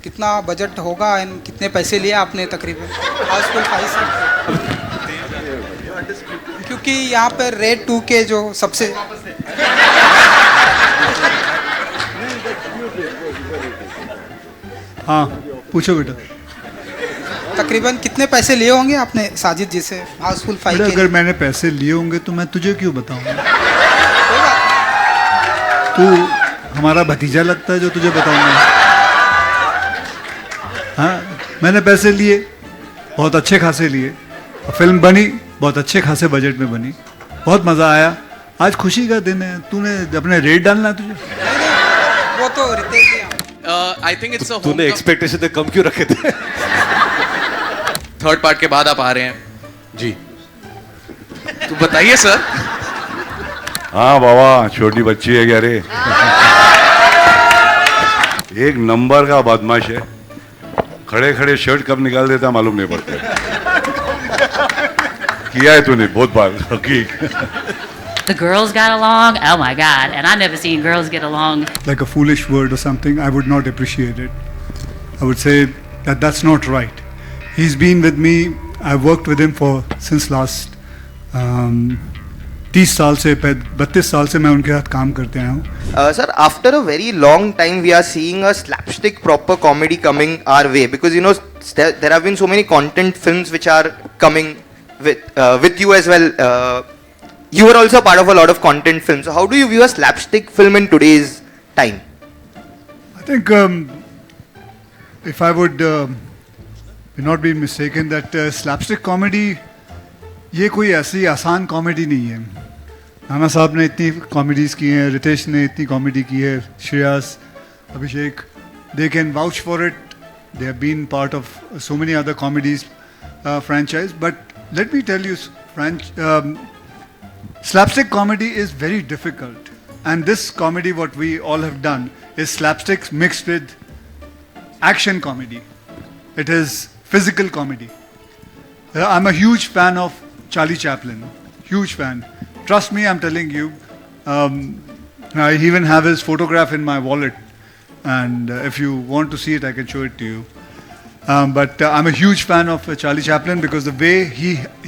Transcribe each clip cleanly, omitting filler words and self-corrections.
कितना बजट होगा एंड कितने पैसे लिए आपने तकरीबन हाउसफुल 5 से? क्योंकि यहाँ पर रेड 2 के जो सबसे हाँ पूछो बेटा। तकरीबन कितने पैसे लिए होंगे आपने साजिद जी से हाउसफुल 5 बेटा के? अगर मैंने पैसे लिए होंगे तो मैं तुझे क्यों बताऊंगा? तू हमारा भतीजा लगता है जो तुझे बताऊंगा। हाँ मैंने पैसे लिए, बहुत अच्छे खासे लिए, फिल्म बनी बहुत अच्छे खासे बजट में बनी, बहुत मज़ा आया। आज खुशी का दिन है, तूने अपने रेट डालना है तुझे। वो तो रितेश जी आई थिंक इट्स तूने एक्सपेक्टेशन तो कम क्यों रखे थे? थर्ड पार्ट के बाद आप आ रहे हैं जी तो बताइए सर। हाँ बाबा छोटी बच्ची है क्या रे? एक नंबर का बदमाश है, खड़े खड़े शर्ट कब निकाल देता मालूम नहीं पड़ता। किया है तूने बहुत बार। The girls got along. Oh my God! And I never seen girls get along. Like a foolish word or something, I would not appreciate it. I would say that that's not right. He's been with me. I've worked with him since last 30 साल से 32 साल से मैं उनके साथ काम करते आया हूँ. Sir, after a very long time, we are seeing a slapstick proper comedy coming our way because you know there have been so many content films which are coming with you as well. You are also part of a lot of content films. So how do you view a slapstick film in today's time? I think if I would not be mistaken that slapstick comedy ये कोई ऐसी आसान comedy नहीं है. नाना साहब ने इतनी comedies की हैं, रितेश ने इतनी कॉमेडी की है, श्रेयस, अभिषेक, they can vouch for it. They have been part of so many other comedies franchise. But let me tell you, slapstick comedy is very difficult. And this comedy, what we all have done, is slapsticks mixed with action comedy. It is physical comedy. I'm a huge fan of Charlie Chaplin. Huge fan. Trust me, I'm telling you. I even have his photograph in my wallet. And if you want to see it, I can show it to you. But I'm a huge fan of Charlie Chaplin because the way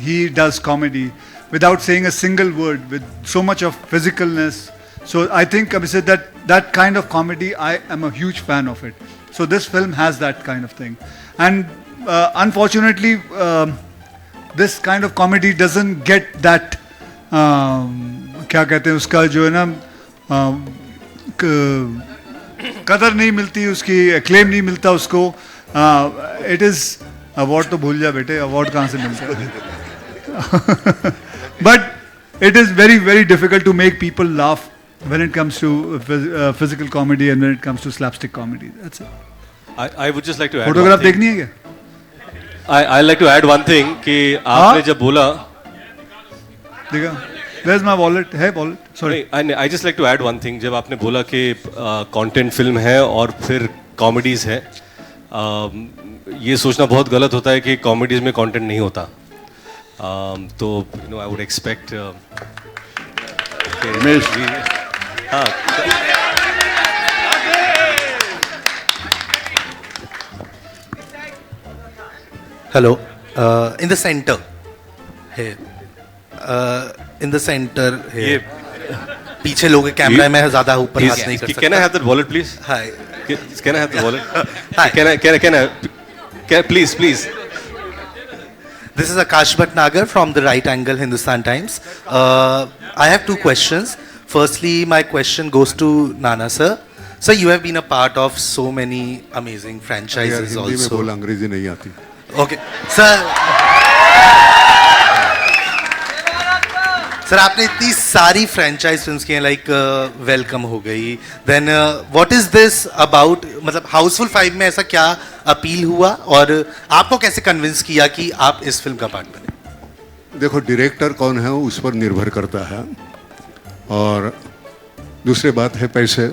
he does comedy without saying a single word, with so much of physicalness. So I think that kind of comedy, I am a huge fan of it. So this film has that kind of thing. And unfortunately, this kind of comedy doesn't get that, क्या कहते हैं उसका जो है ना, कदर नहीं मिलती उसकी, acclaim नहीं मिलता उसको. It is award तो भूल जा बेटे, award कहाँ से मिलता है? But it is very, very difficult to make people laugh when it comes to physical comedy and when it comes to slapstick comedy. That's it. I would just like to add Photograph देखनी है क्या? I like to add one thing कि आपने जब बोला, देखा, where's my wallet? है wallet? Sorry. I just like to add one thing. जब आपने बोला कि content film है और फिर comedies है, ये सोचना बहुत गलत होता है कि comedies में content नहीं होता. तो you know I would expect Hello, in the center here, in the center here. पीछे लोग कैमरा में ज़्यादा ऊपर हाथ नहीं कर सकते. Can I have that wallet please? Hi. Can I have the wallet? Hi. Can I please? This is Akash Bhatnagar from the Right Angle Hindustan Times. I have two questions. Firstly, my question goes to Nana sir. Sir, you have been a part of so many amazing franchises Hindi में also. बोल, अंग्रेजी नहीं आती. Okay, sir. Sir आपने इतनी सारी franchise films की हैं, लाइक वेलकम हो गई, then what is this about, मतलब हाउसफुल 5 में ऐसा क्या अपील हुआ और आपको कैसे कन्विंस किया कि आप इस फिल्म का पार्ट बने? देखो डायरेक्टर कौन है उस पर निर्भर करता है, और दूसरी बात है पैसे.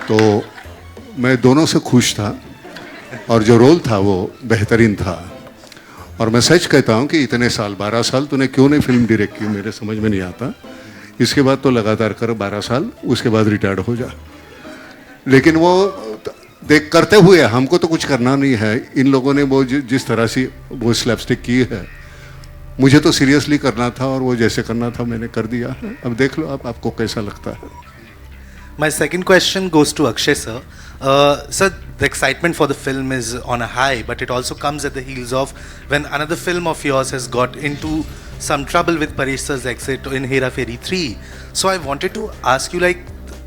तो मैं दोनों से खुश था और जो रोल था वो बेहतरीन था. और मैं सच कहता हूँ कि इतने साल 12 साल तूने क्यों नहीं फिल्म डायरेक्ट की, मेरे समझ में नहीं आता. इसके बाद तो लगातार कर 12 साल, उसके बाद रिटायर्ड हो जा. लेकिन वो देख करते हुए हमको तो कुछ करना नहीं है, इन लोगों ने वो जिस तरह से वो स्लैपस्टिक की है, मुझे तो सीरियसली करना था और वो जैसे करना था मैंने कर दिया। अब देख लो आप, आपको कैसा लगता है। My second question goes to Akshay sir. Sir, the excitement for the film is on a high, but it also comes at the heels of when another film of yours has got into some trouble with Paresh sir's exit in Hera Fairy 3. So I wanted to ask you, like,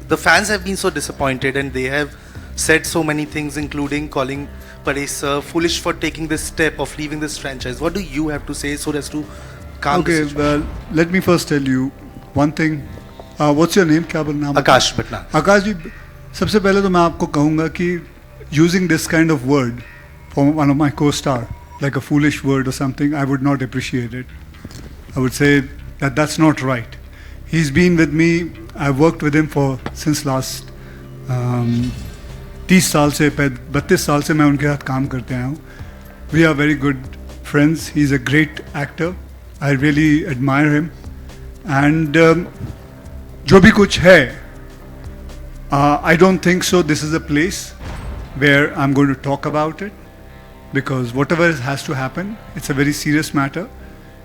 the fans have been so disappointed and they have said so many things, including calling Paresh sir foolish for taking this step of leaving this franchise. What do you have to say so as to calm the Okay, situation? well, let me first tell you one thing. What's your name? क्या नाम? Akash Bhatna. आकाश जी, सबसे पहले तो मैं आपको कहूँगा कि using this kind of word from one of my co-star, like a foolish word or something, I would not appreciate it. I would say that that's not right. He's been with me. I've worked with him for since last 30 साल से 32 साल से मैं उनके साथ काम करते आया हूँ. We are very good friends. He's a great actor. I really admire him. And जो भी कुछ है, I don't think so this is a place where I'm going to talk about it, because whatever has to happen, it's a very serious matter.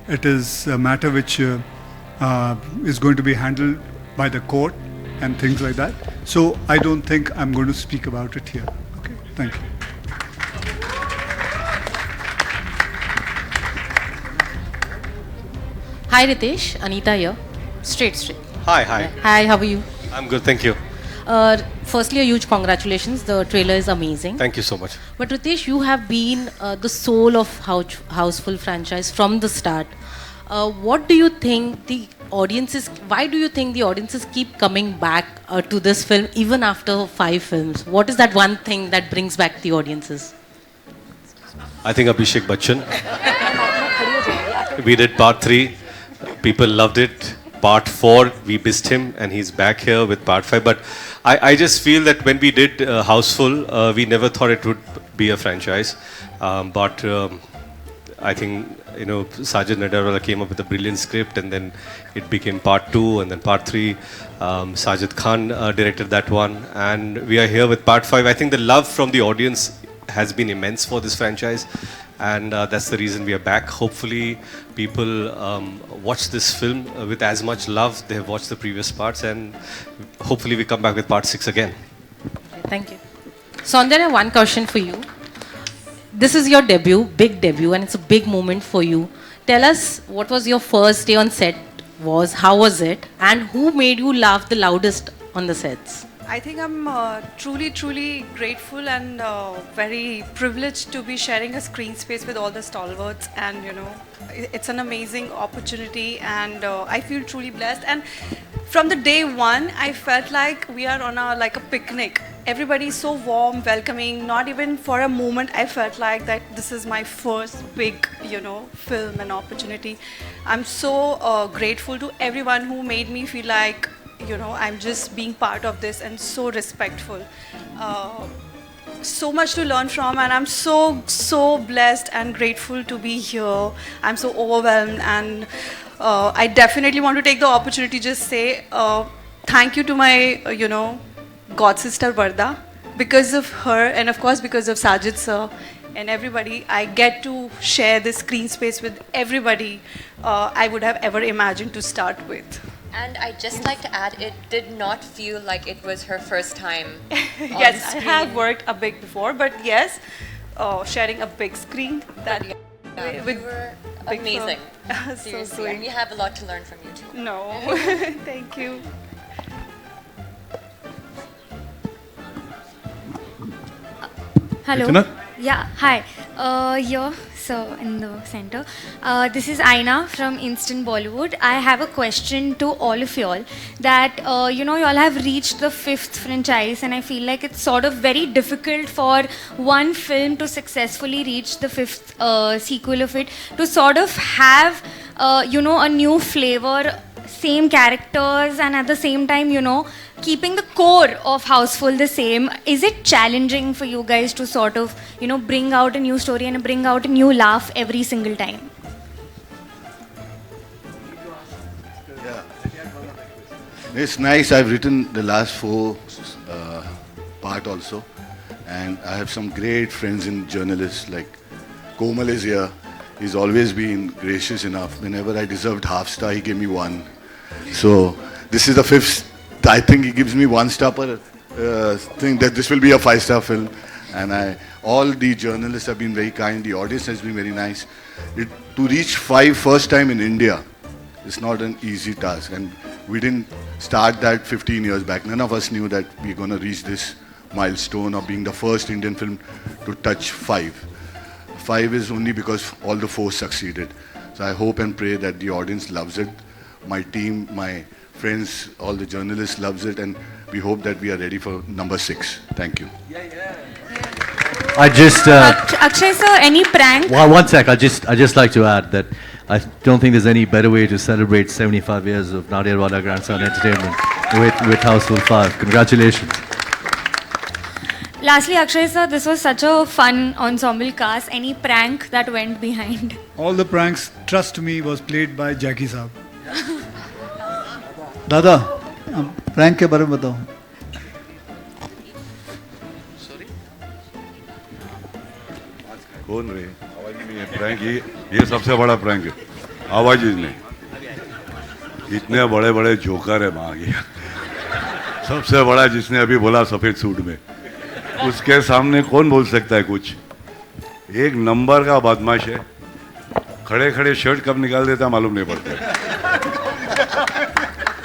It is a matter which is going to be handled by the court and things like that. So I don't think I'm going to speak about it here. Okay, thank you. Hi Ritesh, Anita here. Straight. Hi. Hi, how are you? I'm good, thank you. Firstly, a huge congratulations. The trailer is amazing. Thank you so much. But Ritesh, you have been the soul of Houseful franchise from the start. What do you think the audiences? Why do you think the audiences keep coming back to this film even after 5 films? What is that one thing that brings back the audiences? I think Abhishek Bachchan. We did part 3. People loved it. Part 4, we missed him, and he's back here with part 5. But I just feel that when we did Houseful, we never thought it would be a franchise. But I think, Sajid Nadarwala came up with a brilliant script, and then it became part 2, and then part 3. Sajid Khan directed that one, and we are here with part 5. I think the love from the audience has been immense for this franchise, and that's the reason we are back. Hopefully people watch this film with as much love they have watched the previous parts, and hopefully we come back with part 6 again. Okay, thank you. Saundarya, one question for you. This is your debut, big debut, and it's a big moment for you. Tell us what was your first day on set was, how was it, and who made you laugh the loudest on the sets? I think I'm truly grateful and very privileged to be sharing a screen space with all the stalwarts, and it's an amazing opportunity, and I feel truly blessed. And from the day one, I felt like we are on a picnic. Everybody is so warm, welcoming. Not even for a moment I felt like that this is my first big, film and opportunity. I'm so grateful to everyone who made me feel like, I'm just being part of this, and so respectful. So much to learn from, and I'm so blessed and grateful to be here. I'm so overwhelmed, and I definitely want to take the opportunity to just say thank you to my, God sister Varda. Because of her, and of course because of Sajid sir and everybody, I get to share this screen space with everybody I would have ever imagined to start with. And I'd just like to add, it did not feel like it was her first time Yes, on I screen. have worked a bit before, but yes, sharing a big screen that You with were big amazing. film. So Seriously, and we sweet. have a lot to learn from you too. No, thank you. Hello. Itana? Yeah, hi. Here, so in the center. This is Aina from Instant Bollywood. I have a question to all of y'all that, you all have reached the 5th franchise, and I feel like it's sort of very difficult for one film to successfully reach the 5th sequel of it, to sort of have, a new flavor, same characters, and at the same time, keeping the core of Houseful the same. Is it challenging for you guys to sort of, bring out a new story and bring out a new laugh every single time? It's nice. I've written the last 4 part also, And I have some great friends in journalists, like Komal is here. He's always been gracious enough. Whenever I deserved half star, he gave me 1. So this is the 5th. I think he gives me 1 star per thing, that this will be a 5-star film. And all the journalists have been very kind. The audience has been very nice. To reach 5 first time in India is not an easy task. And we didn't start that 15 years back. None of us knew that we're going to reach this milestone of being the first Indian film to touch 5. 5 is only because all the 4 succeeded. So I hope and pray that the audience loves it. My team, my friends, all the journalists loves it, and we hope that we are ready for number 6. Thank you. I just Akshay sir, any prank? one sec. I just like to add that I don't think there's any better way to celebrate 75 years of Nadia Wada Grandson Entertainment with Houseful 5. Congratulations. Lastly, Akshay sir, this was such a fun ensemble cast. Any prank that went behind? All the pranks, trust me, was played by Jackie साहब. दादा, prank के बारे में बताओ. कौन रे? आवाज ही नहीं है. प्रैंक ये सबसे बड़ा प्रैंक है. आवाज ही नहीं. इतने बड़े बड़े जोकर है वहाँ गया. सबसे बड़ा जिसने अभी बोला सफेद सूट में, उसके सामने कौन बोल सकता है कुछ. एक नंबर का बदमाश है. खड़े खड़े शर्ट कब निकाल देता मालूम नहीं पड़ता.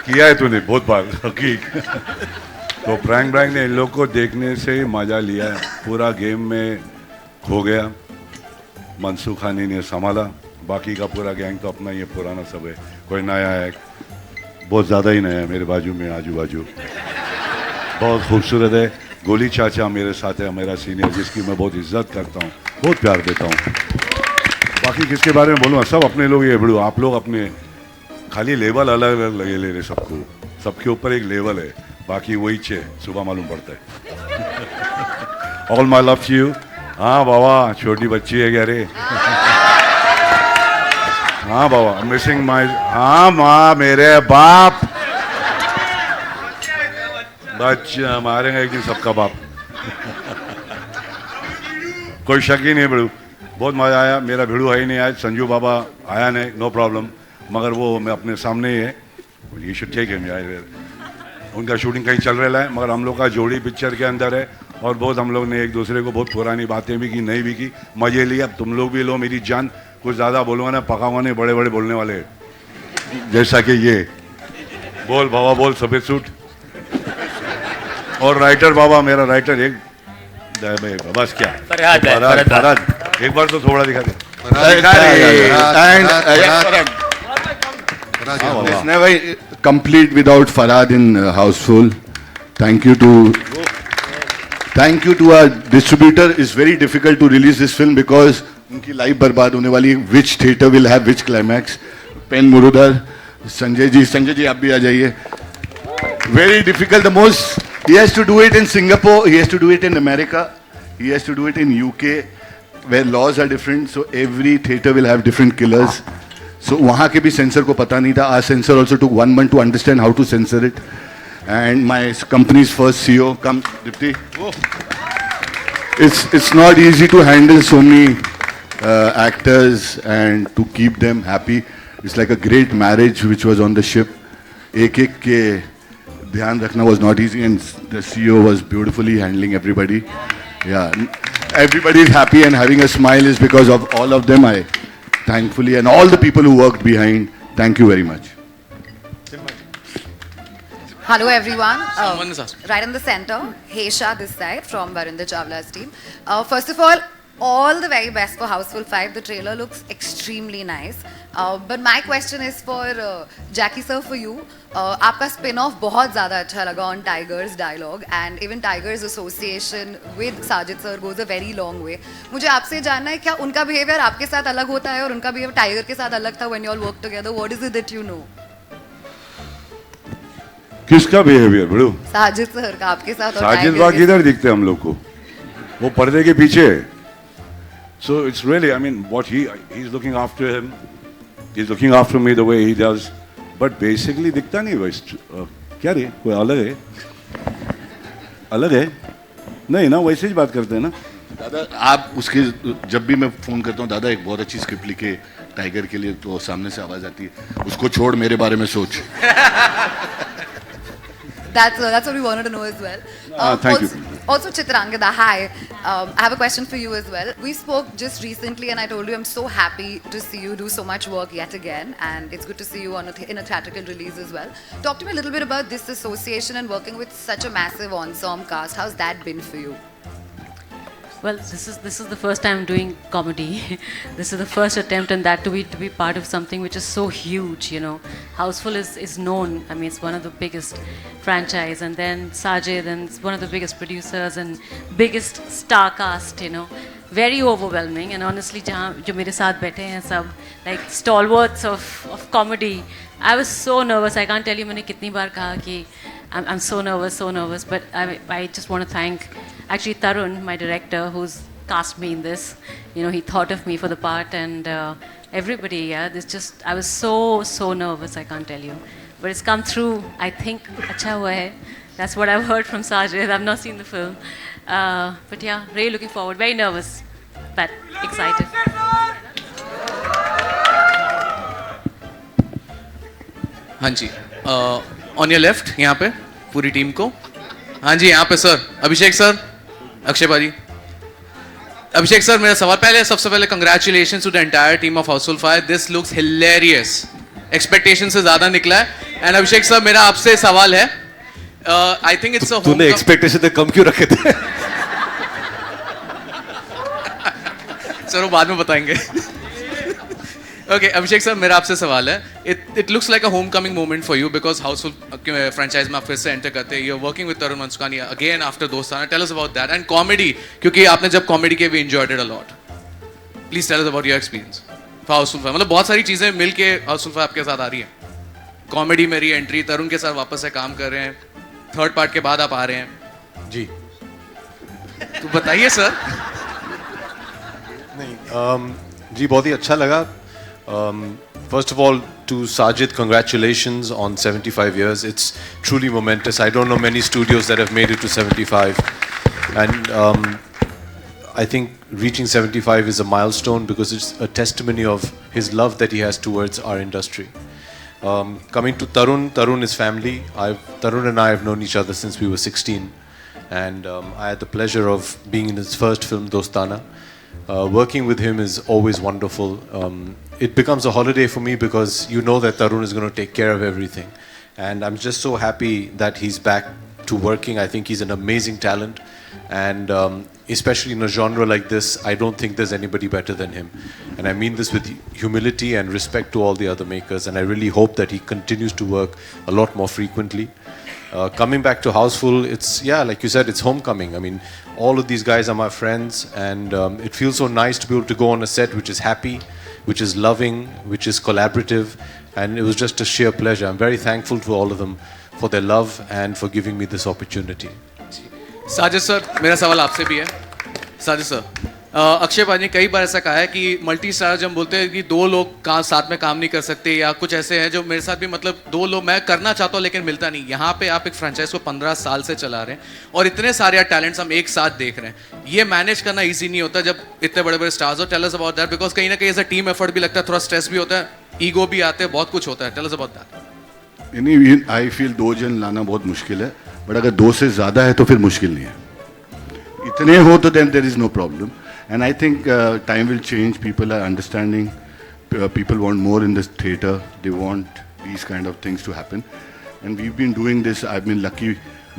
किया है तूने बहुत बार हकीक. तो प्रैंक ने इन लोग को देखने से ही मजा लिया. पूरा गेम में खो गया. मनसूख खानी ने संभाला. बाकी का पूरा गैंग तो अपना ये पुराना सब है. कोई नया है, बहुत ज़्यादा ही नया है. मेरे बाजू में आजू बाजू बहुत खूबसूरत है. गोली चाचा मेरे साथ है, मेरा सीनियर, जिसकी मैं बहुत इज्जत करता हूँ, बहुत प्यार देता हूँ. बाकी किसके बारे में बोलूँ, सब अपने लोग ये बड़ू. आप लोग अपने खाली लेवल अलग अलग लगे ले रहे सबको. सबके ऊपर एक लेवल है, बाकी वही छे सुबह मालूम पड़ता है. All my love you. हाँ बाबा, छोटी बच्ची है क्या रे? हाँ बाबा, मिसिंग माई. हाँ माँ, मेरे बाप. बच्चा मारेंगे एक दिन सबका बाप. कोई शक ही नहीं बड़ू. बहुत मजा आया. मेरा भिड़ू है ही नहीं आज. संजू बाबा आया नहीं, नो प्रॉब्लम. मगर वो मैं अपने सामने ही है. ये शुड टेक हिम. उनका शूटिंग कहीं चल रहा है, मगर हम लोग का जोड़ी पिक्चर के अंदर है. और बहुत हम लोग ने एक दूसरे को बहुत पुरानी बातें भी की, नहीं भी की, मजे लिए. अब तुम लोग भी लो मेरी जान. कुछ ज़्यादा बोलूँगा ना, पकाऊंगा नहीं. बड़े बड़े बोलने वाले, जैसा कि ये बोल बाबा बोल सफेद सूट. और राइटर बाबा, मेरा राइटर एक बस क्या फरहाद. एक बार तो थोड़ा दिखा दे. It's never complete without Farhad in Houseful. Thank you to our distributor. It's very difficult to release this film because उनकी लाइफ बर्बाद होने वाली. Which theater will have which climax? Pen Murudhar, Sanjay ji आप भी आ जाइए. Very difficult. The most, he has to do it in Singapore, he has to do it in America, he has to do it in UK, where laws are different. So every theater will have different killers. So वहाँ के भी censor को पता नहीं था. Our censor also took 1 month to understand how to censor it. And my company's first CEO, come Dipti. It's not easy to handle so many actors and to keep them happy. It's like a great marriage which was on the ship. एक के ध्यान रखना was not easy, and the CEO was beautifully handling everybody. Yeah, everybody is happy and having a smile is because of all of them. I thankfully, and all the people who worked behind, thank you very much. Hello everyone. Someone is asking. Right in the center, Hesha this side from Varinder Chawla's team. First of all the very best for Houseful 5. The trailer looks extremely nice. But my question is for Jackie sir, for you. आपका spin-off बहुत ज़्यादा अच्छा लगा on Tiger's dialogue, and even Tiger's association with Sajid sir goes a very long way. मुझे आपसे जानना है, क्या उनका behavior आपके साथ अलग होता है और उनका behavior Tiger के साथ अलग था when you all work together? What is it that you know? किसका बिहेवियर बड़ू? साजिद सर का आपके साथ. और साजिद वाह किधर दिखते हम लोग को? वो पर्दे के पीछे. So it's really, I mean, what he's looking after him, he's looking after me the way he does, but basically दिखता नहीं वैसे. क्या रे? कोई अलग है? अलग है? नहीं ना, वैसे ही बात करते हैं ना. दादा आप उसके जब भी मैं फ़ोन करता हूँ, दादा एक बहुत अच्छी स्क्रिप्ट लिखे टाइगर के लिए, तो सामने से आवाज़ आती है, उसको छोड़ मेरे बारे में सोच. That's what we wanted to know as well. Thank you. Also, Chitrangada, hi. I have a question for you as well. We spoke just recently, and I told you I'm so happy to see you do so much work yet again, and it's good to see you on in a theatrical release as well. Talk to me a little bit about this association and working with such a massive ensemble cast. How's that been for you? Well, this is the first time doing comedy. This is the first attempt, and that to be part of something which is so huge. You know, Houseful is known. I mean, it's one of the biggest franchise, and then Sajid, and it's one of the biggest producers and biggest star cast. You know, very overwhelming. And honestly, जो मेरे साथ बैठे हैं सब like stalwarts of comedy. I was so nervous. I can't tell you मैंने कितनी बार कहा कि I'm so nervous. But I just want to thank actually Tarun, my director, who's cast me in this. You know, he thought of me for the part, and everybody. Yeah, I was so nervous. I can't tell you, but it's come through. I think अच्छा हुआ है. That's what I've heard from Sajid. I've not seen the film, but yeah, really looking forward. Very nervous, but excited. हाँ जी, on your left यहाँ पे पूरी team को. हाँ जी, यहाँ पे सर, अभिषेक सर, अक्षय भाजी. अभिषेक सर, मेरा सवाल सबसे पहले congratulation to the entire team of Housefull 5. This looks hilarious, expectation से ज्यादा निकला है. एंड अभिषेक सर, मेरा आपसे सवाल है, आई थिंक इट्स तूने एक्सपेक्टेशन तो कम क्यों रखे थे? सर वो बाद में बताएंगे. ओके अभिषेक सर, मेरा आपसे सवाल है, it looks like a homecoming moment for you because Housefull franchise में आप फिर से एंटर करते हैं. You are working with Tarun Mansukhani again after Dostana. Tell us about that. And comedy, क्योंकि आपने जब कॉमेडी के भी enjoyed it a lot. Please tell us about your experience for Housefull 5. मतलब बहुत सारी चीजें मिल के हाउसफुल 5 आपके साथ आ रही है. कॉमेडी में री एंट्री, तरुण के साथ वापस से काम कर रहे हैं, थर्ड पार्ट के बाद आप आ रहे हैं जी. तो बताइए सर. नहीं जी, बहुत ही अच्छा लगा. First of all, to Sajid, congratulations on 75 years. It's truly momentous. I don't know many studios that have made it to 75. And I think reaching 75 is a milestone because it's a testimony of his love that he has towards our industry. Coming to Tarun is family. Tarun and I have known each other since we were 16. And I had the pleasure of being in his first film, Dostana. Working with him is always wonderful. It becomes a holiday for me because you know that Tarun is going to take care of everything. And I'm just so happy that he's back to working. I think he's an amazing talent. And especially in a genre like this, I don't think there's anybody better than him. And I mean this with humility and respect to all the other makers. And I really hope that he continues to work a lot more frequently. Coming back to Houseful, it's, yeah, like you said, it's homecoming. I mean, all of these guys are my friends, and it feels so nice to be able to go on a set which is happy, which is loving, which is collaborative, and it was just a sheer pleasure. I'm very thankful to all of them for their love and for giving me this opportunity. Sajid sir, मेरा सवाल आपसे भी है. Sajid sir, Akshay भाई ने कई बार ऐसा कहा है कि मल्टी स्टार जब बोलते हैं कि दो लोग साथ में काम नहीं कर सकते, या कुछ ऐसे हैं जो मेरे साथ भी, मतलब दो लोग मैं करना चाहता हूँ लेकिन मिलता नहीं. यहाँ पे आप एक फ्रेंचाइज को 15 साल से चला रहे हैं और इतने सारे टैलेंट्स हम एक साथ देख रहे हैं. ये मैनेज करना ईजी नहीं होता जब इतने बड़े बड़े स्टार्स हो. Tell us about that, because कहीं ना कहीं ऐसा टीम एफर्ट भी लगता है, थोड़ा स्ट्रेस भी होता है, ईगो भी आते हैं, बहुत कुछ होता है. Tell us about that. I feel 2 जन लाना बहुत मुश्किल है, बट अगर 2 से ज़्यादा है तो फिर मुश्किल नहीं है. इतने हो तो then there is no problem. And I think time will change. People are understanding. People want more in this theatre. They want these kind of things to happen. And we've been doing this. I've been lucky.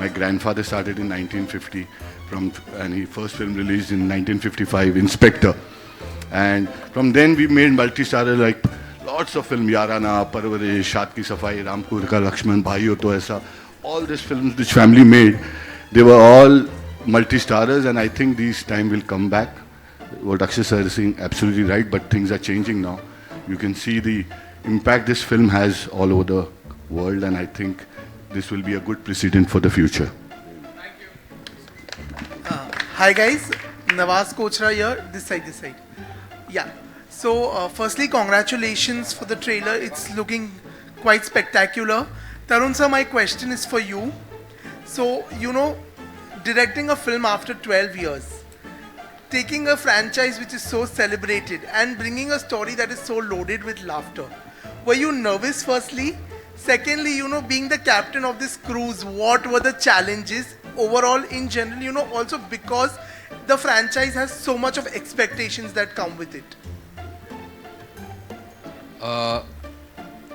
My grandfather started in 1950, and his first film released in 1955, Inspector. And from then we made multi-starrer like lots of films. Yarana, Parvarish, Shaad Ki Safai, Rampur Ka Lakshman, Bhai Ho To Aisa. All these films which family made, they were all multi-starrers, and I think this time will come back. What Akshay sir is saying, absolutely right, but things are changing now. You can see the impact this film has all over the world, and I think this will be a good precedent for the future. Hi guys, Nawaz Kochra here, this side. Yeah, so firstly congratulations for the trailer, it's looking quite spectacular. Tarun sir, my question is for you. So, you know, directing a film after 12 years, taking a franchise which is so celebrated and bringing a story that is so loaded with laughter. Were you nervous firstly? Secondly, being the captain of this cruise, what were the challenges overall in general, also because the franchise has so much of expectations that come with it?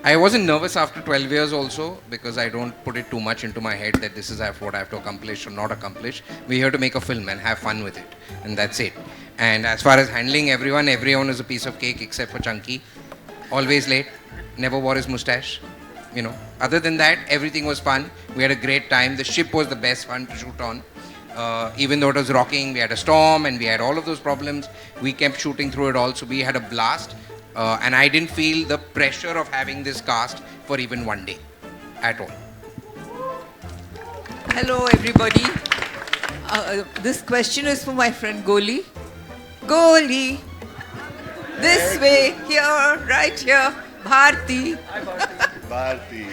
I wasn't nervous after 12 years also, because I don't put it too much into my head that this is what I have to accomplish or not accomplish. We're here to make a film and have fun with it, and that's it. And as far as handling everyone is a piece of cake except for Chunky. Always late, never wore his mustache. Other than that, everything was fun. We had a great time. The ship was the best fun to shoot on. Even though it was rocking, we had a storm and we had all of those problems. We kept shooting through it all, so we had a blast. And I didn't feel the pressure of having this cast for even one day at all. Hello, everybody. This question is for my friend Goli. Goli, this way, here, right here, Bharti. Bharti.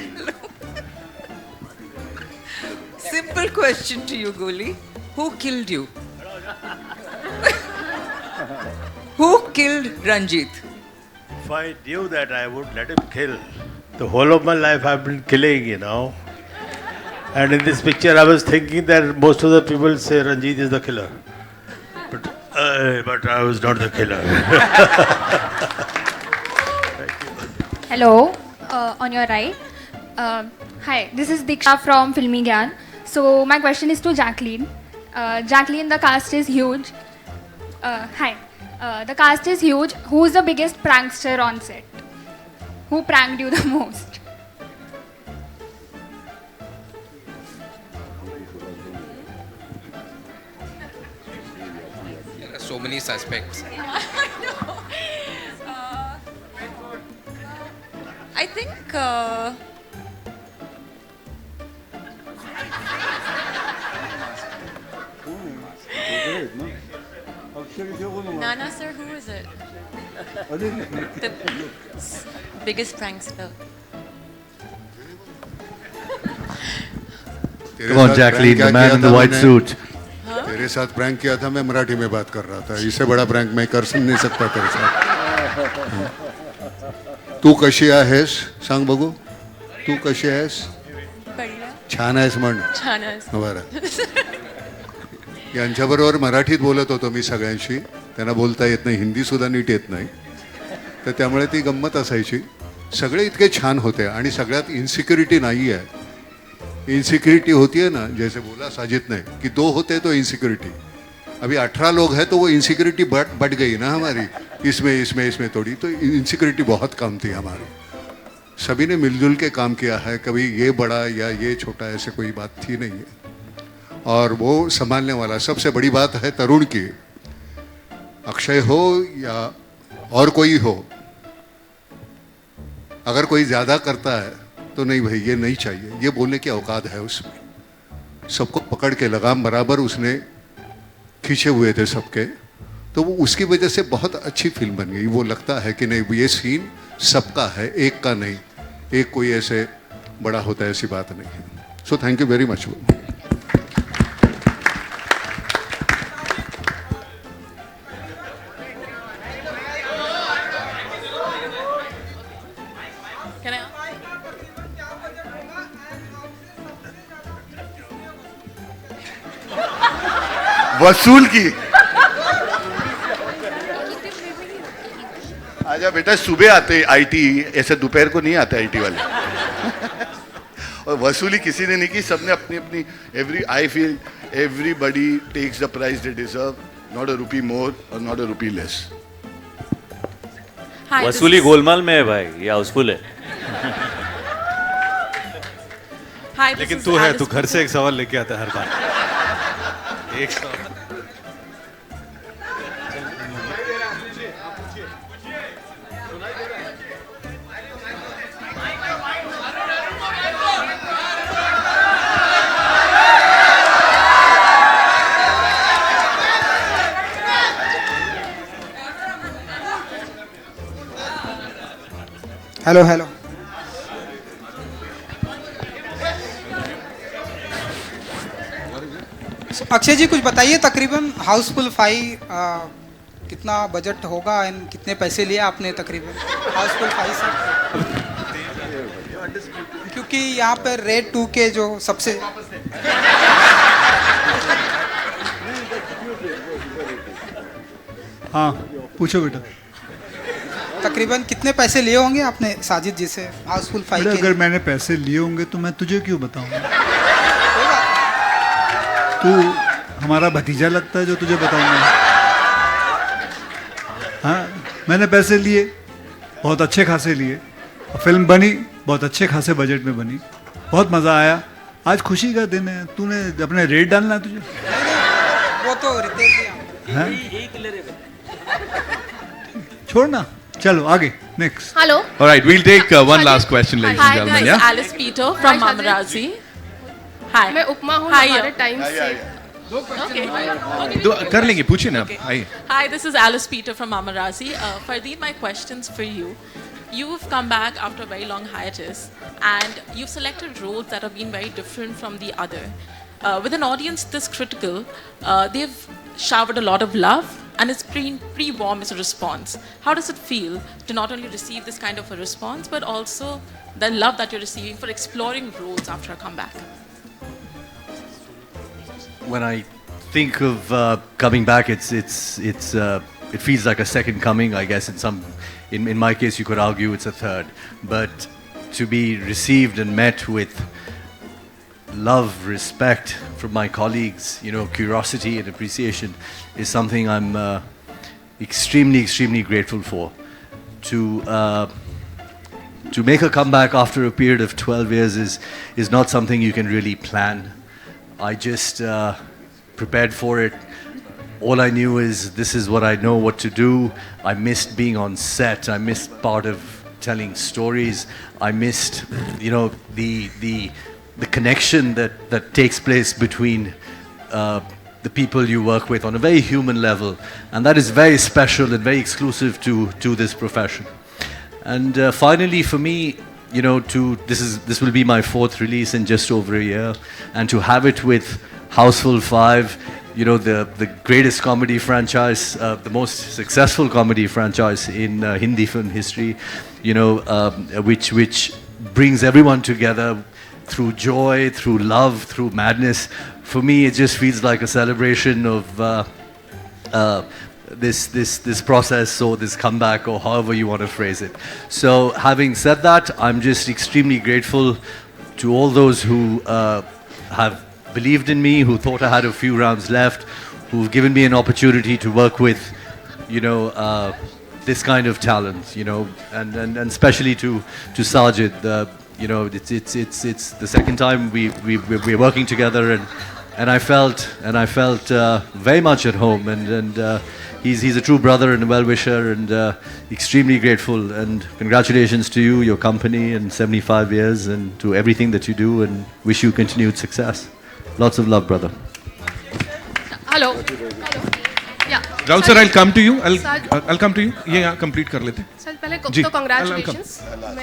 Simple question to you, Goli. Who killed you? Who killed Ranjit? If I knew that, I would let him kill. The whole of my life I've been killing, And in this picture, I was thinking that most of the people say Ranjit is the killer. But I was not the killer. Hello, on your right. Hi, this is Diksha from Filmi Gyan. So my question is to Jacqueline. Jacqueline, the cast is huge. Hi. The cast is huge. Who is the biggest prankster on set? Who pranked you the most? There are so many suspects. I think Nana sir, who is it? The biggest prankster. तेरे Come on, साथ Jacqueline, prank the क्या man किया in the था white मैंने? suit. तेरे साथ prank किया था, मैं मराठी में बात कर रहा था. इससे बड़ा प्रैंक मैं कर नहीं सकता तेरे साथ. तू कशी आहेस सांग बघू. तू कशी आहेस? छान आहेस म्हण. छान आहेस. बरं. यांच्याबरोबर मराठीत बोलत होतो मी सगळ्यांशी. त्यांना बोलता येत नाही, हिंदी सुद्धा नीट येत नाही. तर त्यामुळे ती गंमत असायची. सगळे इतके छान होते आणि सगळ्यात इन्सिक्युरिटी नाही आहे. इनसिक्योरिटी होती है ना, जैसे बोला साजिद ने कि 2 होते तो इनसिक्योरिटी. अभी 18 लोग हैं तो वो इनसिक्योरिटी बढ़ गई ना हमारी. इसमें थोड़ी तो इनसिक्योरिटी बहुत कम थी हमारी. सभी ने मिलजुल के काम किया है. कभी ये बड़ा या ये छोटा ऐसे कोई बात थी नहीं है. और वो संभालने वाला सबसे बड़ी बात है तरुण की. अक्षय हो या और कोई हो, अगर कोई ज़्यादा करता है तो नहीं भाई ये नहीं चाहिए, ये बोलने की औकात है उसमें. सबको पकड़ के लगाम बराबर उसने खींचे हुए थे सबके. तो वो उसकी वजह से बहुत अच्छी फिल्म बन गई. वो लगता है कि नहीं ये सीन सबका है, एक का नहीं. एक कोई ऐसे बड़ा होता है ऐसी बात नहीं है. So thank you very much. Can I? वसूल की. आजा बेटा, सुबह आते आईटी, ऐसे दोपहर को नहीं आते आईटी वाले. और वसूली किसी ने नहीं की, सबने अपनी अपनी I feel everybody takes the price they deserve, not a rupee more और नॉट अ रुपी लेस. वसूली गोलमाल में है भाई, ये हाउसफुल है. लेकिन तू है, तू घर से एक सवाल लेके आता है हर बार. एक सवाल. Hello hello. अक्षय जी कुछ बताइए, तकरीबन हाउसफुल 5 कितना बजट होगा एंड कितने पैसे लिए आपने तकरीबन हाउसफुल 5 से? क्योंकि यहाँ पर रेड 2 के जो सबसे हाँ पूछो बेटा। तकरीबन कितने पैसे लिए होंगे आपने साजिद जी से हाउसफुल 5 बेटा के? अगर मैंने पैसे लिए होंगे तो मैं तुझे क्यों बताऊंगा? तू हमारा भतीजा लगता है जो तुझे बताऊंगा। हाँ मैंने पैसे लिए, बहुत अच्छे खासे लिए, फिल्म बनी बहुत अच्छे खासे बजट में बनी, बहुत मज़ा आया। आज खुशी का दिन है, तूने अपने रेट डालना है तुझे? वो तो रितेश जी हाँ? छोड़ना, चलो आगे next. Hello. All right, we'll take one last question, ladies and gentlemen. Hi, Yeah. Alice Peter from Mamarazi. Hi. मैं उपमा हूँ हमारे टाइम से। कर लेंगे, पूछिए ना आप। आइए। Hi, this is Alice Peter from Mamarazi. Fardeen, my question's for you. You've come back after a very long hiatus, and you've selected roles that have been very different from the other. With an audience this critical, they've showered a lot of love, and it's pretty warm as a response. How does it feel to not only receive this kind of a response, but also the love that you're receiving for exploring roles after a comeback? When I think of coming back, it feels like a second coming. I guess in my case, you could argue it's a third. But to be received and met with love, respect from my colleagues, curiosity and appreciation is something I'm extremely, extremely grateful for. To make a comeback after a period of 12 years is not something you can really plan. I just prepared for it. All I knew is this is what I know what to do. I missed being on set. I missed part of telling stories. I missed, the connection that takes place between the people you work with on a very human level, and that is very special and very exclusive to this profession. And finally, for me, this will be my 4th release in just over a year, and to have it with Houseful 5, the greatest comedy franchise, the most successful comedy franchise in Hindi film history, which brings everyone together through joy, through love, through madness. For me, it just feels like a celebration of this process, or this comeback, or however you want to phrase it. So having said that, I'm just extremely grateful to all those who have believed in me, who thought I had a few rounds left, who've given me an opportunity to work with, this kind of talent, and especially to Sajid. It's the second time we're working together, and I felt very much at home, and he's a true brother and a well-wisher, and extremely grateful, and congratulations to you, your company, and 75 years, and to everything that you do, and wish you continued success. Lots of love, brother. Hello. Yeah. Rahul sir, I'll come to you. I'll come to you. ये complete कर लेते. Sir पहले जी, तो congratulations. I'll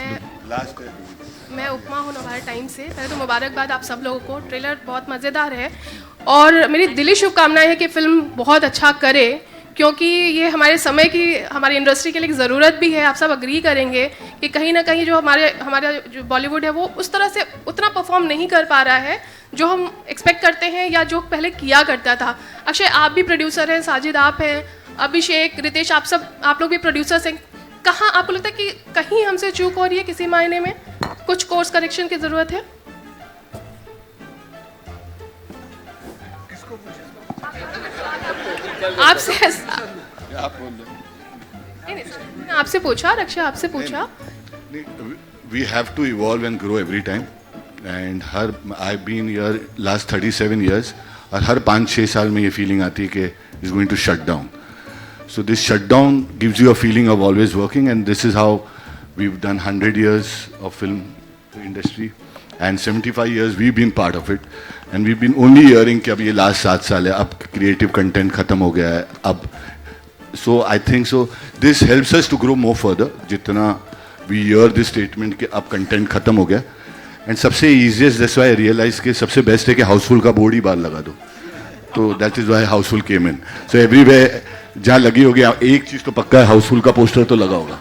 मैं उपमा हूँ हमारे time से। पहले तो मुबारकबाद आप सब लोगों को। ट्रेलर बहुत मज़ेदार है और मेरी दिली शुभकामनाएं है कि फिल्म बहुत अच्छा करे, क्योंकि ये हमारे समय की, हमारी इंडस्ट्री के लिए ज़रूरत भी है। आप सब अग्री करेंगे कि कहीं ना कहीं जो हमारा जो बॉलीवुड है वो उस तरह से उतना परफॉर्म नहीं कर पा रहा है जो हम एक्सपेक्ट करते हैं या जो पहले किया करता था। अक्षय आप भी प्रोड्यूसर हैं, साजिद आप हैं, अभिषेक, रितेश, आप लोग भी प्रोड्यूसर्स हैं। कहाँ आपको लगता है कि कहीं हमसे चूक हो रही है किसी मायने में, कुछ कोर्स करेक्शन की ज़रूरत है? आपसे पूछा, अक्षय आपसे पूछा। We have to evolve and grow every time, and I've been here last 37 years, और हर 5-6 साल में ये feeling आती है कि is going to shut down. So this shutdown gives you a feeling of always working, and this is how we've done 100 years of film industry, and 75 years we've been part of it, and we've been only hearing कि अब ये last 7 साल है, अब creative content खत्म हो गया है, अब so I think so this helps us to grow more further. जितना we hear this statement कि अब content खत्म हो गया, and सबसे easiest that's why I realize कि सबसे best है कि हाउसफुल का बोर्ड ही बाहर लगा दो, तो that is why Housefull came in. So everywhere जहाँ लगी होगी, एक चीज तो पक्का है, हाउसफुल का पोस्टर तो लगा होगा.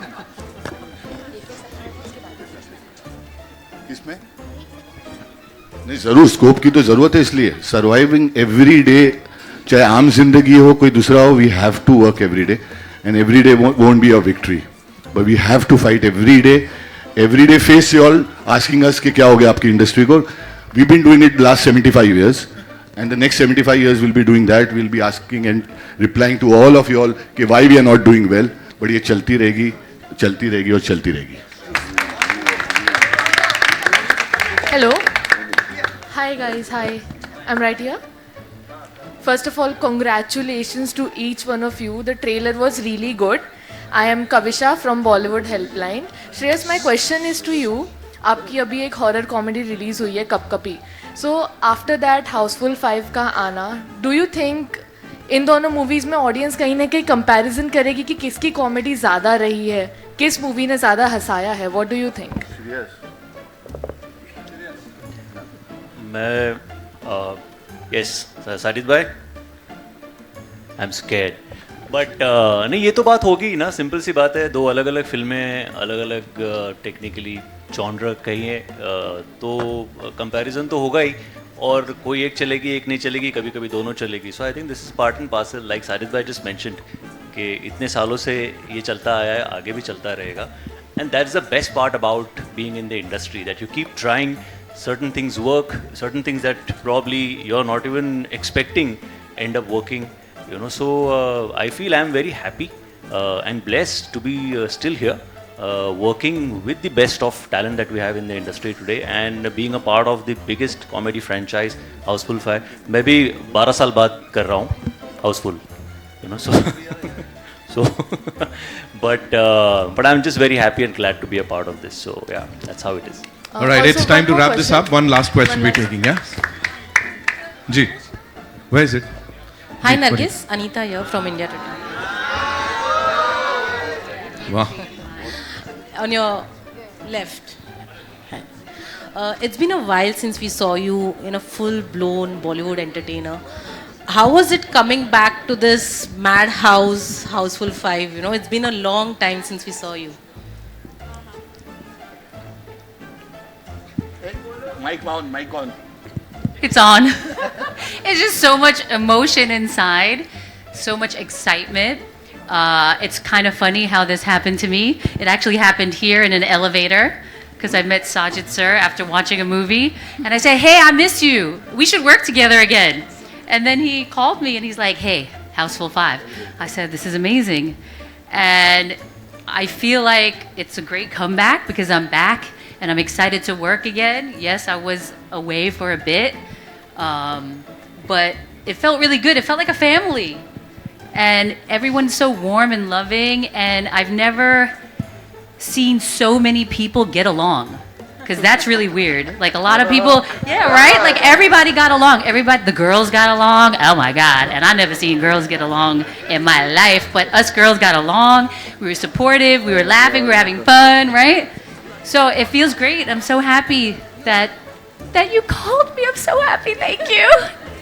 इसमें नहीं, जरूर स्कोप की तो जरूरत है, इसलिए सर्वाइविंग एवरी डे, चाहे आम जिंदगी हो कोई दूसरा हो, we have to work every day, and every day won't be a victory, but we have to fight every day face you all asking us कि क्या हो गया आपकी इंडस्ट्री को. We been doing it last 75 years, and the next 75 years we'll be doing that. We'll be asking and replying to all of you all कि why we are not doing well, but ये चलती रहेगी और चलती रहेगी. Hello. Hi guys, hi. I'm right here. First of all, congratulations to each one of you. The trailer was really good. I am Kavisha from Bollywood Helpline. Shreyas, my question is to you. आपकी अभी एक horror comedy release हुई है cup कपी. So after that Housefull 5 का आना, do you think in दोनों movies में ऑडियंस कहीं ना कहीं कंपैरिजन करेगी कि किसकी कॉमेडी ज़्यादा रही है, किस मूवी ने ज़्यादा हंसाया है? What do you think? मैं यस साजिद भाई, आई एम स्कैर्ड, बट नहीं, ये तो बात होगी ही ना, सिंपल सी बात है. दो अलग अलग फिल्में, अलग अलग टेक्निकली जॉनर कहिए, तो कंपैरिजन तो होगा ही, और कोई एक चलेगी एक नहीं चलेगी, कभी कभी दोनों चलेगी. So I think this is part and parcel, like Sajid भाई जस्ट मेंशन्ड कि इतने सालों से ये चलता आया है, आगे भी चलता रहेगा. And that is the best part about being in the industry, that you keep trying, certain things work, certain things that probably you're not even expecting end up working, you know. So I feel I'm very happy and blessed to be still here, working with the best of talent that we have in the industry today, and being a part of the biggest comedy franchise, Houseful 5. मैं भी 12 साल बाद कर रहा हूँ Houseful, you know. So but I'm just very happy and glad to be a part of this. So yeah, that's how it is. All right, it's time to wrap this up. One last question we're taking, yeah? Ji, where is it? Hi Nargis, Anita here from India Today. Wow. On your left. It's been a while since we saw you in a full-blown Bollywood entertainer. How was it coming back to this madhouse, Houseful 5? You know, it's been a long time since we saw you. Mic on. It's on. It's just so much emotion inside, so much excitement. It's kind of funny how this happened to me. It actually happened here in an elevator because I met Sajid sir after watching a movie, and I said, "Hey, I miss you. We should work together again." And then he called me and he's like, "Hey, Houseful 5." I said, "This is amazing," and I feel like it's a great comeback because I'm back. And I'm excited to work again. Yes, I was away for a bit, but it felt really good. It felt like a family. And everyone's so warm and loving. And I've never seen so many people get along. Because that's really weird. Like a lot of people, yeah, right? Like everybody got along. Everybody, the girls got along. Oh my God. And I never seen girls get along in my life. But us girls got along. We were supportive. We were laughing. We were having fun, right? So it feels great. I'm so happy that you called me. I'm so happy. Thank you.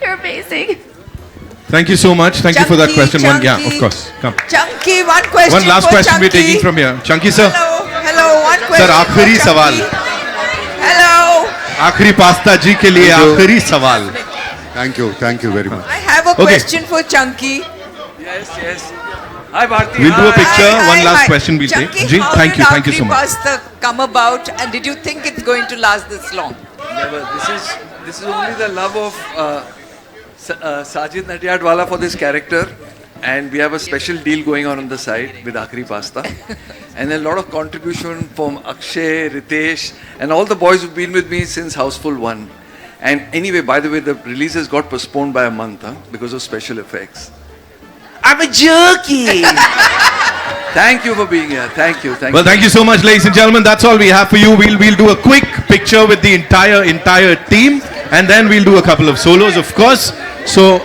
You're amazing. Thank you so much. Thank you for that question. Chunky. Yeah, of course. Come. Chunky, one question. One last for question Chunky. we're taking from here. Chunky sir. Hello, one question. Sir, आखिरी for सवाल. Chunky. Hello. आखिरी pasta जी के लिए आखिरी सवाल. Thank you very much. I have a question for Chunky. Yes. Hi Bharti. We'll do a picture. Hi, One last hi. question we'll Chunky, take. Ji, how thank you did so much. Pasta come about, and did you think it's going to last this long? Never. This is only the love of Sajid Natyadwala for this character, and we have a special deal going on the side with Akhri Pasta, and a lot of contribution from Akshay, Ritesh, and all the boys who've been with me since Houseful 1. And anyway, by the way, the release has got postponed by a month because of special effects. I'm a jerky. Thank you for being here. Thank you. Well, thank you so much, ladies and gentlemen. That's all we have for you. We'll do a quick picture with the entire team, and then we'll do a couple of solos, of course. So